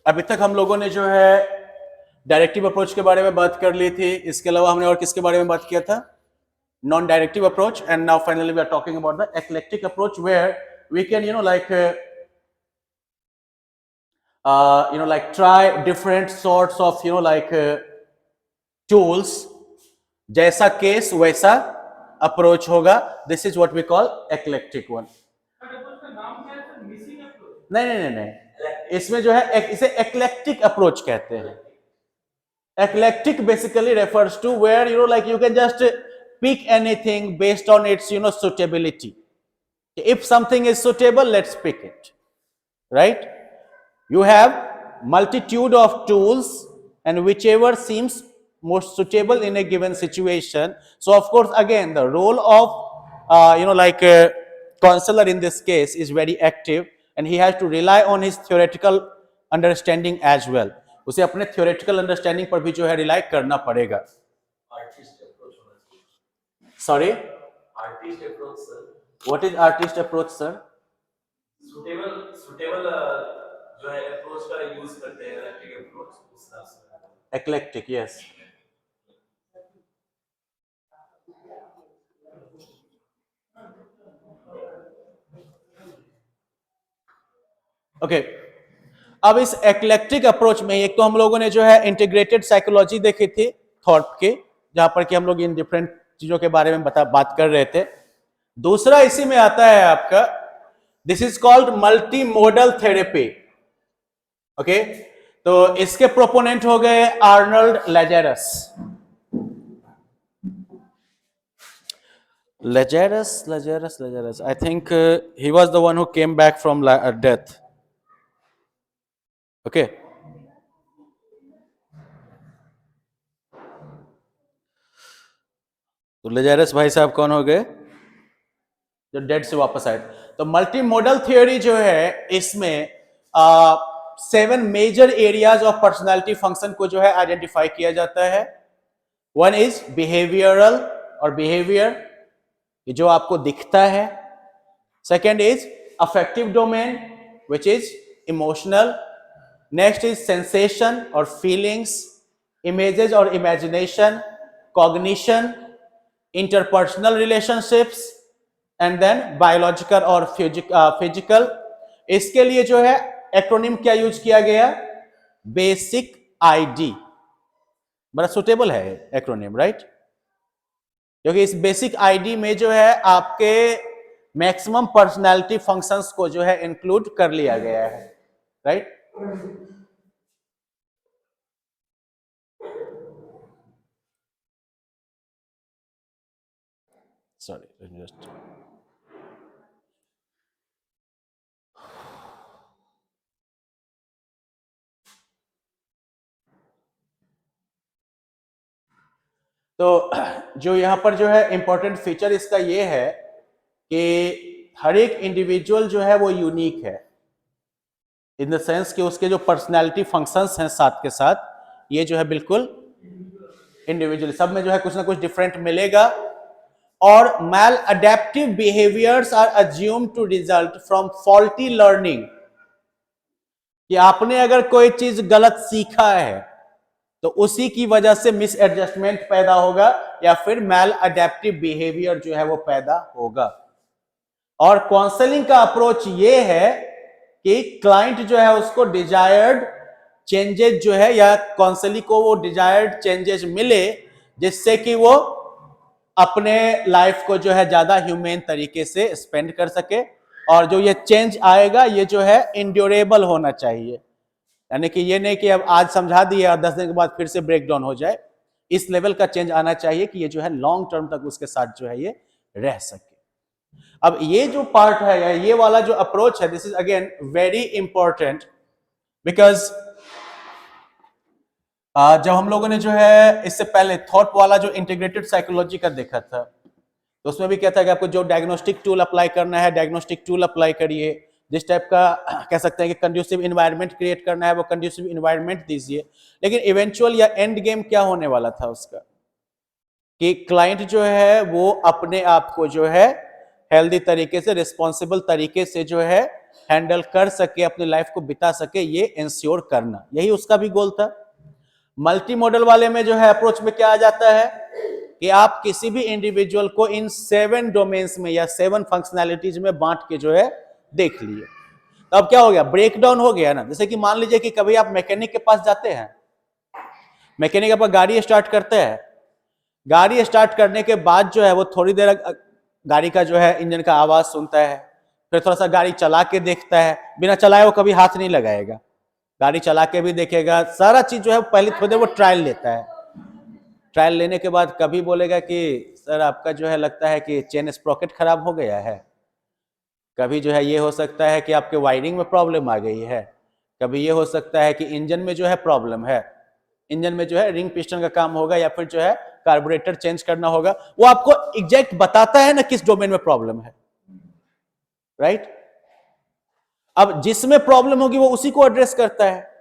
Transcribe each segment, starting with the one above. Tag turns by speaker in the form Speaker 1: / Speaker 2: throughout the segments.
Speaker 1: अभी तक हम लोगों ने जो है डायरेक्टिव अप्रोच के बारे में बात कर ली थी, इसके अलावा हमने और किसके बारे में बात किया था? Non directive approach. And now finally we are talking about the eclectic approach where we can like try different sorts of tools. जैसा केस वैसा अप्रोच होगा. This is what we call eclectic one. नहीं नहीं नहीं नहीं, इसमें जो है इसे एक्लेक्टिक अप्रोच कहते हैं. Eclectic basically refers to where you can just pick anything based on its suitability. If something is suitable, let's pick it, right? You have multitude of tools and whichever seems most suitable in a given situation. So of course again the role of counselor in this case is very active, and he has to rely on his theoretical understanding as well. उसे अपने theoretical understanding पर भी जो है rely करना पड़ेगा. Sorry?
Speaker 2: Artist approach, sir.
Speaker 1: What is artist approach, sir?
Speaker 2: Suitable जो है approach का use करते हैं, eclectic approach उस तरह से.
Speaker 1: Eclectic, yes. Okay. अब इस एक्लेक्टिक अप्रोच में एक तो हम लोगों ने जो है इंटीग्रेटेड साइकोलॉजी देखी थी थॉर्प के, जहां पर कि हम लोग इन डिफरेंट चीजों के बारे में बात कर रहे थे. दूसरा इसी में आता है आपका, this is called multi modal therapy. Okay, तो इसके प्रोपोनेंट हो गए Arnold लेजेरस. Lazarus. I think he was the one who came back from death. Okay. तो लेजेरस भाई साहब कौन हो गए? जो डेड से वापस आए. तो मल्टी मॉडल थियोरी जो है इसमें 7 major areas of personality function को जो है आइडेंटिफाई किया जाता है. वन इज बिहेवियरल और बिहेवियर, जो आपको दिखता है. Second is affective domain which is emotional. Next is sensation और फीलिंग्स, इमेजेस और imagination, cognition, interpersonal relationships, and then biological और फिजिकल. इसके लिए जो है एक्रोनिम क्या यूज किया गया? Basic ID. बड़ा सुटेबल है एक्रोनिम, राइट? क्योंकि इस बेसिक आईडी में जो है आपके मैक्सिमम पर्सनालिटी फंक्शंस को जो है इंक्लूड कर लिया गया है, राइट? Sorry, just तो जो यहां पर जो है इंपॉर्टेंट फीचर इसका ये है कि हर एक इंडिविजुअल जो है वो यूनिक है, इन द सेंस कि उसके जो पर्सनैलिटी फंक्शंस हैं साथ के साथ ये जो है बिल्कुल इंडिविजुअल, सब में जो है कुछ ना कुछ डिफरेंट मिलेगा. और maladaptive behaviours are assumed to result from faulty learning. कि आपने अगर कोई चीज गलत सीखा है तो उसी की वजह से मिस एडजस्टमेंट पैदा होगा या फिर मैल अडेप्टिव बिहेवियर जो है वो पैदा होगा. और काउंसलिंग का अप्रोच ये है कि क्लाइंट जो है उसको डिजायर्ड चेंजेस जो है या काउंसलिंग को वो डिजायर्ड चेंजेस मिले जिससे कि वो अपने लाइफ को जो है ज्यादा ह्यूमन तरीके से स्पेंड कर सके. और जो ये चेंज आएगा ये जो है इंड्योरेबल होना चाहिए, यानी कि ये नहीं कि अब आज समझा दिए और 10 दिन के बाद फिर से ब्रेक डाउन हो जाए. इस लेवल का चेंज आना चाहिए कि ये जो है लॉन्ग टर्म तक उसके साथ जो है ये रह सके. अब ये जो पार्ट है या ये वाला जो अप्रोच है, this is again very important because जब हम लोगों ने जो है इससे पहले थॉट वाला जो इंटीग्रेटेड साइकोलॉजी का देखा था तो उसमें भी कहता है कि आपको जो डायग्नोस्टिक टूल अप्लाई करना है डायग्नोस्टिक टूल अप्लाई करिए. जिस टाइप का कह सकते हैं कि कंड्यूसिव इन्वायरमेंट क्रिएट करना है वो कंड्यूसिव इन्वायरमेंट दीजिए. लेकिन इवेंचुअल या एंड गेम क्या होने वाला था उसका कि क्लाइंट जो है वो अपने आप को जो है हेल्दी तरीके से रिस्पॉन्सिबल तरीके से जो है हैंडल कर सके, अपनी लाइफ को बिता सके, ये इंश्योर करना, यही उसका भी गोल था। मल्टी मॉडल वाले में जो है अप्रोच में क्या आ जाता है कि आप किसी भी इंडिविजुअल को इन 7 डोमेन्स में या 7 फंक्शनैलिटीज में बांट के जो है देख लिए। तो अब क्या हो गया, ब्रेक डाउन हो गया ना। जैसे कि मान लीजिए कि कभी आप मैकेनिक के पास जाते हैं, मैकेनिक के पास गाड़ी स्टार्ट करते हैं, गाड़ी स्टार्ट करने के बाद जो है वो थोड़ी देर गाड़ी का जो है इंजन का आवाज सुनता है, फिर थोड़ा सा गाड़ी चला के देखता है, बिना चलाए वो कभी हाथ नहीं लगाएगा, गाड़ी चला के भी देखेगा, सारा चीज जो है पहले थोड़ी देर वो ट्रायल लेता है। ट्रायल लेने के बाद कभी बोलेगा कि सर आपका जो है लगता है कि चेन स्प्रॉकेट खराब हो गया है, कभी जो है ये हो सकता है कि आपके वायरिंग में प्रॉब्लम आ गई है, कभी ये हो सकता है कि इंजन में जो है प्रॉब्लम है, इंजन में जो है रिंग पिस्टन का काम होगा या फिर जो है कार्बोरेटर चेंज करना होगा। वो आपको एग्जैक्ट बताता है ना किस डोमेन में प्रॉब्लम है, राइट। अब जिसमें प्रॉब्लम होगी वो उसी को एड्रेस करता है।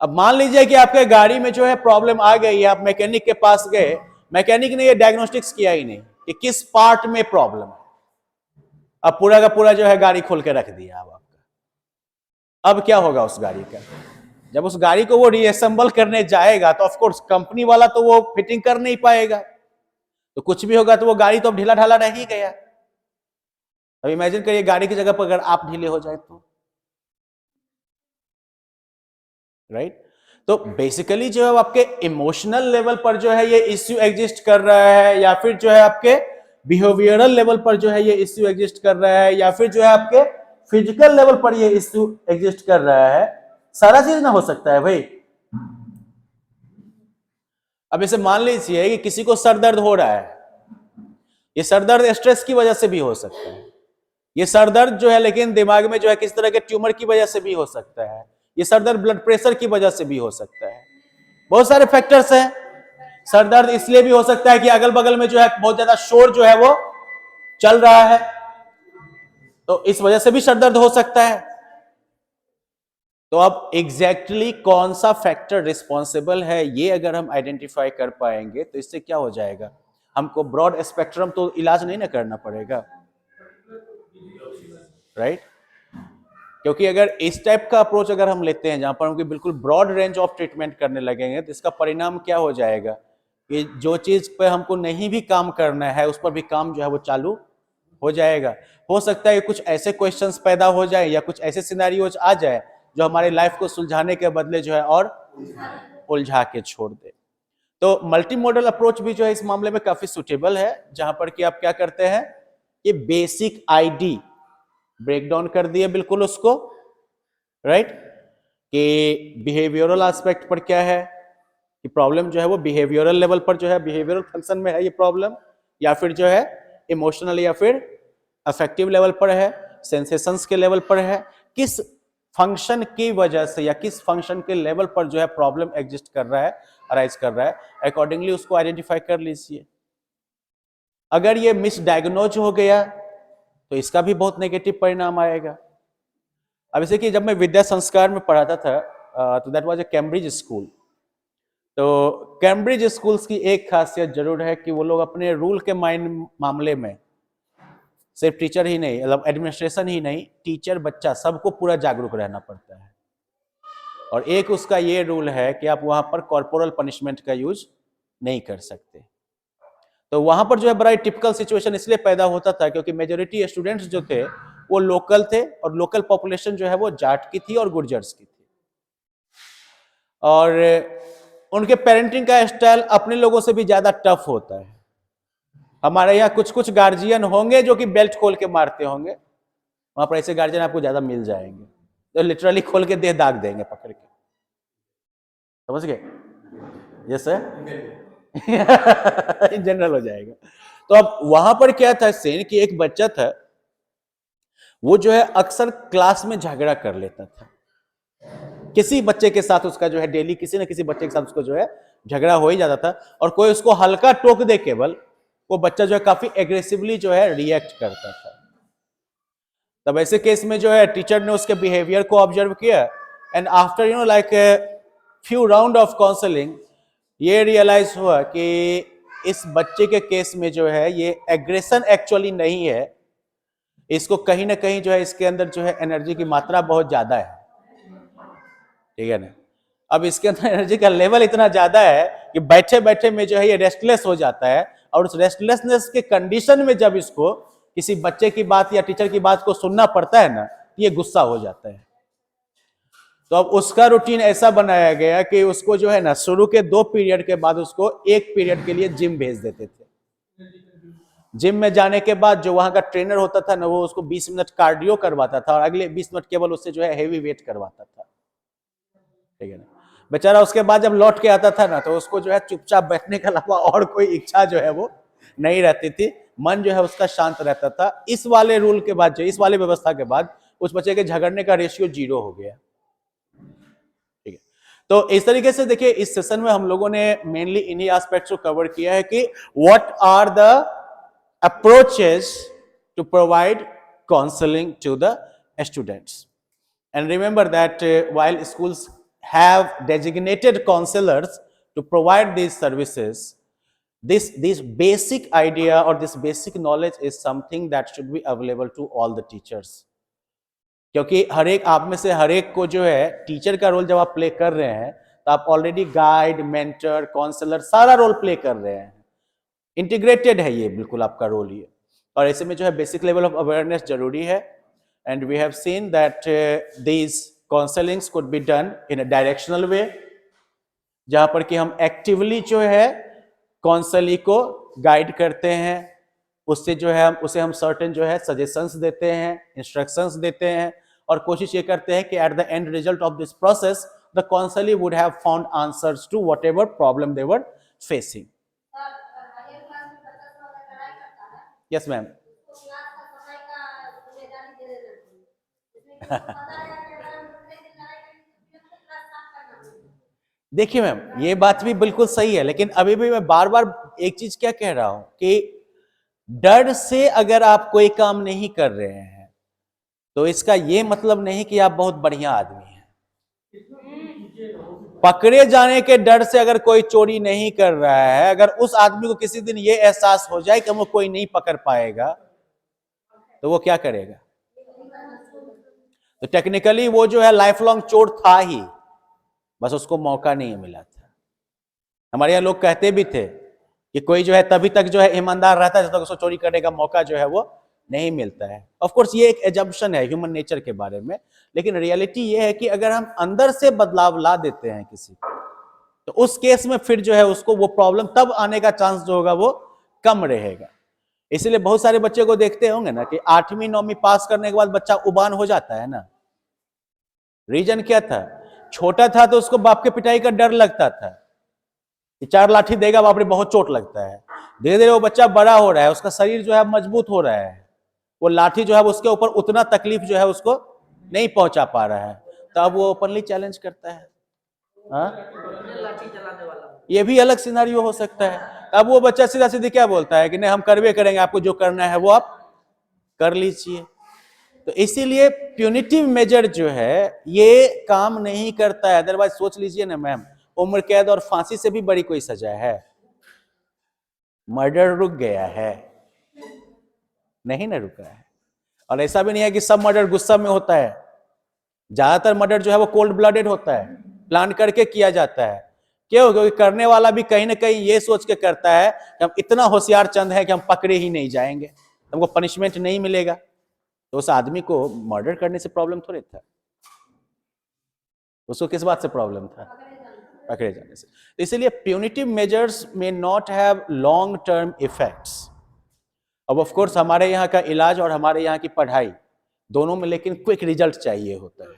Speaker 1: अब मान लीजिए कि आपके गाड़ी में जो है प्रॉब्लम आ गई है, आप मैकेनिक के पास गए, मैकेनिक ने ये डायग्नोस्टिक्स किया ही नहीं कि किस पार्ट में प्रॉब्लम है, अब पूरा का पूरा जो है गाड़ी खोल के रख दिया। अब आपका अब क्या होगा उस गाड़ी का, जब उस गाड़ी को वो रीअसेंबल करने जाएगा तो ऑफ कोर्स कंपनी वाला तो वो फिटिंग कर नहीं पाएगा, तो कुछ भी होगा तो वो गाड़ी तो अब ढीला ढाला रह ही गया। अब इमेजिन करिए गाड़ी की जगह पर अगर आप ढीले हो जाए तो, राइट। तो बेसिकली जो है आपके इमोशनल लेवल पर जो है ये इश्यू एग्जिस्ट कर रहा है, या फिर जो है आपके बिहेवियरल लेवल पर जो है ये इश्यू एग्जिस्ट कर रहा है, या फिर जो है आपके फिजिकल लेवल पर ये इश्यू एग्जिस्ट कर रहा है, सारा चीज ना हो सकता है भाई। अब इसे मान लीजिए कि किसी को सर दर्द हो रहा है, ये सर दर्द स्ट्रेस की वजह से भी हो सकता है, ये सर दर्द जो है लेकिन दिमाग में जो है किस तरह के ट्यूमर की वजह से भी हो सकता है, ये सर दर्द ब्लड प्रेशर की वजह से भी हो सकता है, बहुत सारे फैक्टर्स हैं। सर दर्द इसलिए भी हो सकता है कि अगल बगल में जो है बहुत ज्यादा शोर जो है वो चल रहा है, तो इस वजह से भी सर दर्द हो सकता है। तो अब एग्जैक्टली कौन सा फैक्टर रिस्पॉन्सिबल है ये अगर हम आइडेंटिफाई कर पाएंगे तो इससे क्या हो जाएगा, हमको ब्रॉड स्पेक्ट्रम तो इलाज नहीं ना करना पड़ेगा, राइट। क्योंकि अगर इस टाइप का अप्रोच अगर हम लेते हैं जहां पर हम बिल्कुल ब्रॉड रेंज ऑफ ट्रीटमेंट करने लगेंगे तो इसका परिणाम क्या हो जाएगा कि जो चीज पे हमको नहीं भी काम करना है उस पर भी काम जो है वो चालू हो जाएगा। हो सकता है कुछ ऐसे क्वेश्चंस पैदा हो जाए या कुछ ऐसे सिनेरियोज आ जाए जो हमारी लाइफ को सुलझाने के बदले जो है और उलझा के छोड़ दे। तो मल्टी मॉडल अप्रोच भी जो है इस मामले में काफी सुटेबल है, जहां पर कि आप क्या करते हैं, ये बेसिक आईडी ब्रेक डाउन कर दिए बिल्कुल उसको, राइट, कि बिहेवियरल एस्पेक्ट पर क्या है कि प्रॉब्लम जो है वो बिहेवियरल लेवल पर जो है बिहेवियरल फंक्शन में है ये प्रॉब्लम, या फिर जो है इमोशनल या फिर अफेक्टिव लेवल पर है, सेंसेशंस के लेवल पर है, किस फंक्शन की वजह से या किस फंक्शन के लेवल पर जो है प्रॉब्लम एग्जिस्ट कर रहा है, अराइज कर रहा है, अकॉर्डिंगली उसको आइडेंटिफाई कर लीजिए। अगर ये मिसडायग्नोज हो गया तो इसका भी बहुत नेगेटिव परिणाम आएगा। अब जैसे कि जब मैं विद्या संस्कार में पढ़ाता था तो that was a Cambridge school. तो कैम्ब्रिज स्कूल्स की एक खासियत जरूर है कि वो लोग अपने रूल के मामले में सिर्फ टीचर ही नहीं, मतलब एडमिनिस्ट्रेशन ही नहीं, टीचर बच्चा सबको पूरा जागरूक रहना पड़ता है। और एक उसका ये रूल है कि आप वहां पर कॉर्पोरल पनिशमेंट का यूज नहीं कर सकते। तो वहां पर जो है बड़ा टिपिकल सिचुएशन इसलिए पैदा होता था क्योंकि मेजोरिटी स्टूडेंट्स जो थे वो लोकल थे, और लोकल पॉपुलेशन जो है वो जाट की थी और गुर्जर्स की थी, और उनके पेरेंटिंग का स्टाइल अपने लोगों से भी ज्यादा टफ होता है। हमारे यहाँ कुछ कुछ गार्जियन होंगे जो कि बेल्ट खोल के मारते होंगे, वहां पर ऐसे गार्जियन आपको ज्यादा मिल जाएंगे तो लिटरली खोल के दे दाग देंगे पकड़ के, समझ गए, यस सर, इन जनरल हो जाएगा। तो अब वहां पर क्या था सीन कि एक बच्चा था वो जो है अक्सर क्लास में झगड़ा कर लेता था, किसी बच्चे के साथ उसका जो है डेली किसी न किसी बच्चे के साथ उसको जो है झगड़ा हो ही जाता था, और कोई उसको हल्का टोक दे केवल वो बच्चा जो है काफी एग्रेसिवली जो है रिएक्ट करता था। तब ऐसे केस में जो है टीचर ने उसके बिहेवियर को ऑब्जर्व किया, and after like few round of counselling ये रियलाइज हुआ कि इस बच्चे के केस में जो है ये एग्रेशन एक्चुअली नहीं है, इसको कहीं ना कहीं जो है इसके अंदर जो है एनर्जी की मात्रा बहुत ज्यादा है, ठीक है ना। अब इसके अंदर एनर्जी का लेवल इतना ज्यादा है कि बैठे बैठे में जो है ये रेस्टलेस हो जाता है, और उस रेस्टलेसनेस के कंडीशन में जब इसको किसी बच्चे की बात या टीचर की बात को सुनना पड़ता है ना, ये गुस्सा हो जाता है। तो अब उसका रूटीन ऐसा बनाया गया कि उसको जो है ना शुरू के 2 पीरियड के बाद उसको 1 पीरियड के लिए जिम भेज देते थे। जिम में जाने के बाद जो वहां का ट्रेनर होता था ना, वो उसको 20 मिनट कार्डियो करवाता था और अगले 20 मिनट केवल उससे जो है हेवी वेट करवाता था, ठीक है ना। बेचारा उसके बाद जब लौट के आता था ना, तो उसको जो है चुपचाप बैठने के अलावा और कोई इच्छा जो है वो नहीं रहती थी, मन जो है उसका शांत रहता था। इस वाले रूल के बाद, जो इस वाले व्यवस्था के बाद, उस बच्चे के झगड़ने का रेशियो 0 हो गया, ठीक है। तो इस तरीके से देखिए, इस सेशन में हम लोगों ने मेनली इन्हीं एस्पेक्ट्स को कवर किया है कि what are the approaches to provide counselling to the students. And remember that while schools have designated counselors to provide these services, this basic idea or this basic knowledge is something that should be available to all the teachers. क्योंकि हर एक आप में से हर एक को जो है teacher का रोल जब आप प्ले कर रहे हैं, तो आप ऑलरेडी गाइड, मेंटर, काउंसलर सारा रोल प्ले कर रहे हैं, इंटीग्रेटेड है ये बिल्कुल आपका रोल ये। और ऐसे में जो है बेसिक लेवल ऑफ अवेयरनेस जरूरी है। And we have seen that these counselings could be done in a directional way, जहां पर कि हम एक्टिवली जो है काउंसली को गाइड करते हैं, उससे जो है उसे हम सर्टेन जो है सजेशंस देते हैं, इंस्ट्रक्शंस देते हैं, और कोशिश ये करते हैं कि at the end result of this process the counselee would have found answers to whatever problem they were facing. Yes ma'am. देखिए मैम, ये बात भी बिल्कुल सही है, लेकिन अभी भी मैं बार बार एक चीज क्या कह रहा हूं कि डर से अगर आप कोई काम नहीं कर रहे हैं, तो इसका ये मतलब नहीं कि आप बहुत बढ़िया आदमी हैं। पकड़े जाने के डर से अगर कोई चोरी नहीं कर रहा है, अगर उस आदमी को किसी दिन ये एहसास हो जाए कि वो कोई नहीं पकड़ पाएगा, तो वो क्या करेगा? तो टेक्निकली वो जो है लाइफ लॉन्ग चोर था ही, बस उसको मौका नहीं मिला था। हमारे यहाँ लोग कहते भी थे कि कोई जो है तभी तक जो है ईमानदार रहता है जब तक उसको चोरी करने का मौका जो है वो नहीं मिलता है। ऑफ कोर्स ये एक एजम्पशन है ह्यूमन नेचर के बारे में, लेकिन रियलिटी ये है कि अगर हम अंदर से बदलाव ला देते हैं किसी को, तो उस केस में फिर जो है उसको वो प्रॉब्लम तब आने का चांस जो होगा वो कम रहेगा। इसीलिए बहुत सारे बच्चे को देखते होंगे ना कि 8वीं 9वीं पास करने के बाद बच्चा उबान हो जाता है ना। रीजन क्या था? छोटा था तो उसको बाप के पिटाई का डर लगता था कि 4 लाठी देगा बाप रे, बहुत चोट लगता है। धीरे धीरे वो बच्चा बड़ा हो रहा है, उसका शरीर जो है मजबूत हो रहा है, वो लाठी जो है उसके ऊपर उतना तकलीफ जो है उसको नहीं पहुंचा पा रहा है, तब वो ओपनली चैलेंज करता है। ये भी अलग सिनारियो हो सकता है। अब वो बच्चा सीधा सीधे क्या बोलता है कि नहीं हम करवे करेंगे, आपको जो करना है वो आप कर लीजिए। तो इसीलिए प्यूनिटिव मेजर जो है ये काम नहीं करता है। अदरवाइज सोच लीजिए ना मैम, उम्र कैद और फांसी से भी बड़ी कोई सजा है? मर्डर रुक गया है? नहीं ना रुका है। और ऐसा भी नहीं है कि सब मर्डर गुस्सा में होता है। ज्यादातर मर्डर जो है वो कोल्ड ब्लडेड होता है, प्लान करके किया जाता है। क्यों? क्योंकि करने वाला भी कहीं ना कहीं ये सोच के करता है कि हम इतना होशियार चंद है कि हम पकड़े ही नहीं जाएंगे, हमको पनिशमेंट नहीं मिलेगा। तो उस आदमी को मर्डर करने से प्रॉब्लम थोड़ी था, उसको किस बात से प्रॉब्लम था? पकड़े जाने से। इसलिए punitive measures may not have long term effects. अब ऑफ कोर्स हमारे यहाँ का इलाज और हमारे यहाँ की पढ़ाई दोनों में लेकिन क्विक रिजल्ट चाहिए होता है,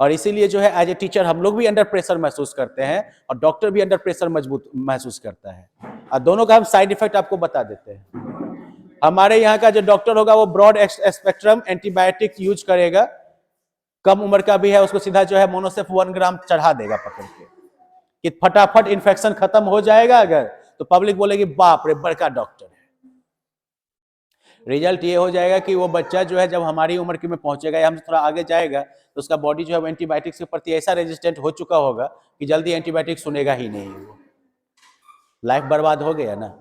Speaker 1: और इसीलिए जो है एज ए टीचर हम लोग भी अंडर प्रेशर महसूस करते हैं और डॉक्टर भी अंडर प्रेशर मजबूत महसूस करता है, और दोनों का हम साइड इफेक्ट आपको बता देते हैं। हमारे यहाँ का जो डॉक्टर होगा वो ब्रॉड स्पेक्ट्रम एंटीबायोटिक यूज करेगा, कम उम्र का भी है उसको सीधा जो है मोनोसेफ 1 ग्राम चढ़ा देगा पकड़ के कि फटाफट इन्फेक्शन खत्म हो जाएगा। अगर तो पब्लिक बोलेगी बाप रे बड़का डॉक्टर है। रिजल्ट ये हो जाएगा कि वो बच्चा जो है जब हमारी उम्र की में पहुंचेगा या हम थोड़ा आगे जाएगा, तो उसका बॉडी जो है एंटीबायोटिक्स के प्रति ऐसा रेजिस्टेंट हो चुका होगा कि जल्दी एंटीबायोटिक सुनेगा ही नहीं, वो लाइफ बर्बाद हो गया ना।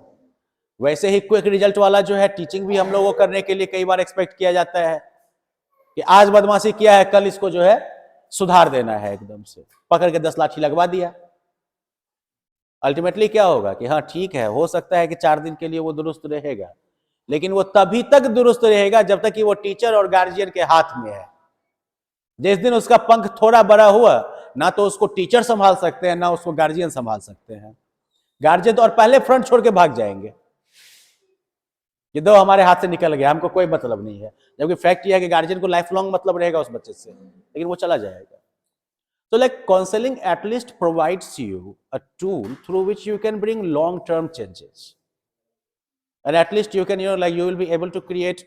Speaker 1: वैसे ही क्विक रिजल्ट वाला जो है टीचिंग भी हम लोगों को करने के लिए कई बार एक्सपेक्ट किया जाता है कि आज बदमाशी किया है, कल इसको जो है सुधार देना है, एकदम से पकड़ के 10 लाठी लगवा दिया। अल्टीमेटली क्या होगा कि हाँ ठीक है, हो सकता है कि 4 दिन के लिए वो दुरुस्त रहेगा, लेकिन वो तभी तक दुरुस्त रहेगा जब तक कि वो टीचर और गार्जियन के हाथ में है। जिस दिन उसका पंख थोड़ा बड़ा हुआ, ना तो उसको टीचर संभाल सकते हैं, ना उसको गार्जियन संभाल सकते हैं। गार्जियन तो और पहले फ्रंट छोड़ के भाग जाएंगे कि दो हमारे हाथ से निकल गया, हमको कोई मतलब नहीं है, जबकि फैक्ट यह है कि गार्जियन को लाइफ लॉन्ग मतलब रहेगा उस बच्चे से, लेकिन वो चला जाएगा। So like counseling at least provides you a tool through which you can bring long-term changes, and at least you can, like you will be able to create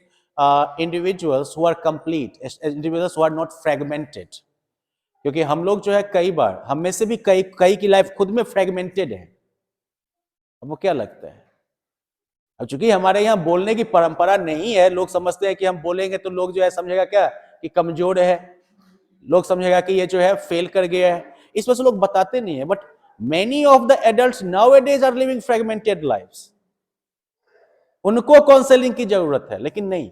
Speaker 1: individuals who are complete, individuals who are not fragmented. क्योंकि हम लोग जो है कई बार, हम में से भी कई की लाइफ खुद में फ्रेगमेंटेड है। अब वो क्या लगता है, अब चूंकि हमारे यहाँ बोलने की परंपरा नहीं है, लोग समझते हैं कि हम बोलेंगे तो लोग जो है समझेगा क्या कि कमजोर है, लोग समझेगा कि ये जो है फेल कर गया है, इस वजह से लोग बताते नहीं है। But many of the adults nowadays are living fragmented lives, उनको काउंसलिंग की जरूरत है, लेकिन नहीं।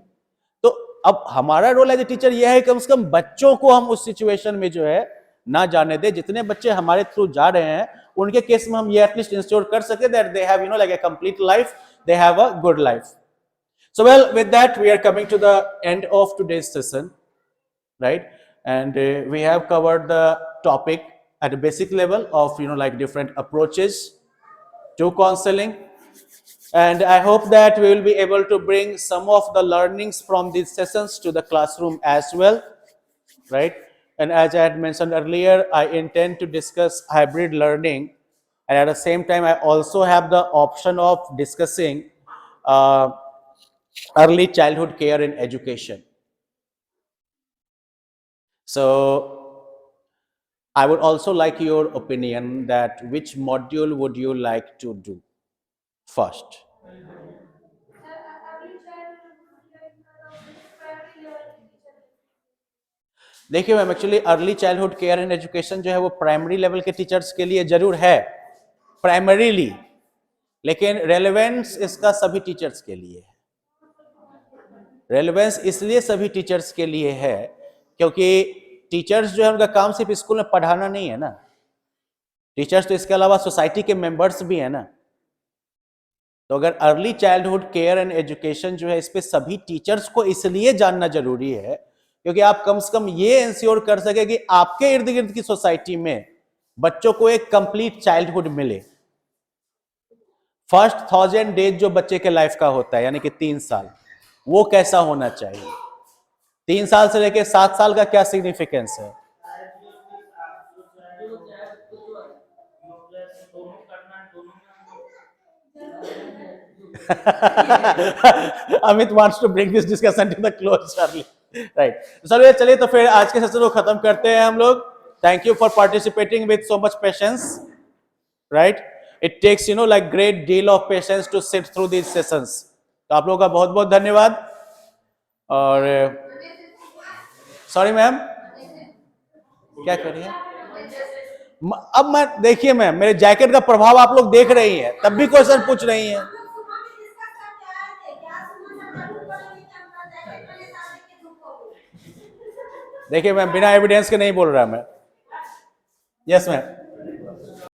Speaker 1: तो अब हमारा रोल एज ए टीचर यह है कम से कम बच्चों को हम उस सिचुएशन में जो है ना जाने दे। जितने बच्चे हमारे थ्रू जा रहे हैं उनके केस में हम ये एटलीस्ट इंश्योर कर सके that they have like a complete life, they have a good life. So well, with that we are coming to the end of today's session, right? And we have covered the topic at a basic level of like different approaches to counseling, and I hope that we will be able to bring some of the learnings from these sessions to the classroom as well, right? And as I had mentioned earlier, I intend to discuss hybrid learning, and at the same time I also have the option of discussing early childhood care in education. So I would also like your opinion that which module would you like to do first? देखिए ma'am, actually early childhood care and education जो है वो primary level के teachers के लिए जरूर है primarily, लेकिन रेलेवेंस इसका सभी टीचर्स के लिए है। रेलेवेंस इसलिए सभी टीचर्स के लिए है क्योंकि टीचर्स जो है उनका काम सिर्फ स्कूल में पढ़ाना नहीं है ना, टीचर्स तो इसके अलावा सोसाइटी के मेंबर्स भी है ना। तो अगर early childhood care and education जो है इस पे सभी टीचर्स को इसलिए जानना जरूरी है क्योंकि आप कम से कम ये इंश्योर कर सके कि आपके इर्द गिर्द की सोसाइटी में बच्चों को एक कंप्लीट चाइल्डहुड मिले। फर्स्ट 1000 डेज जो बच्चे के लाइफ का होता है, यानी कि 3 साल, वो कैसा होना चाहिए, 3 साल से लेकर 7 साल का क्या सिग्निफिकेंस है। Amit wants to bring this discussion to the close, Charlie. Right. चलिए चलिए तो फिर आज के सेशन को खत्म करते हैं हम लोग। Thank you for participating with so much patience. Right. It takes like great deal of patience to sit through these sessions. तो आप लोगों का बहुत बहुत धन्यवाद। और सॉरी मैम, क्या कर रही है? अब मैं देखिए मैम, मेरे जैकेट का प्रभाव आप लोग देख रही हैं, तब भी क्वेश्चन पूछ रही हैं। देखिए मैम, बिना एविडेंस के नहीं बोल रहा मैं। Yes ma'am.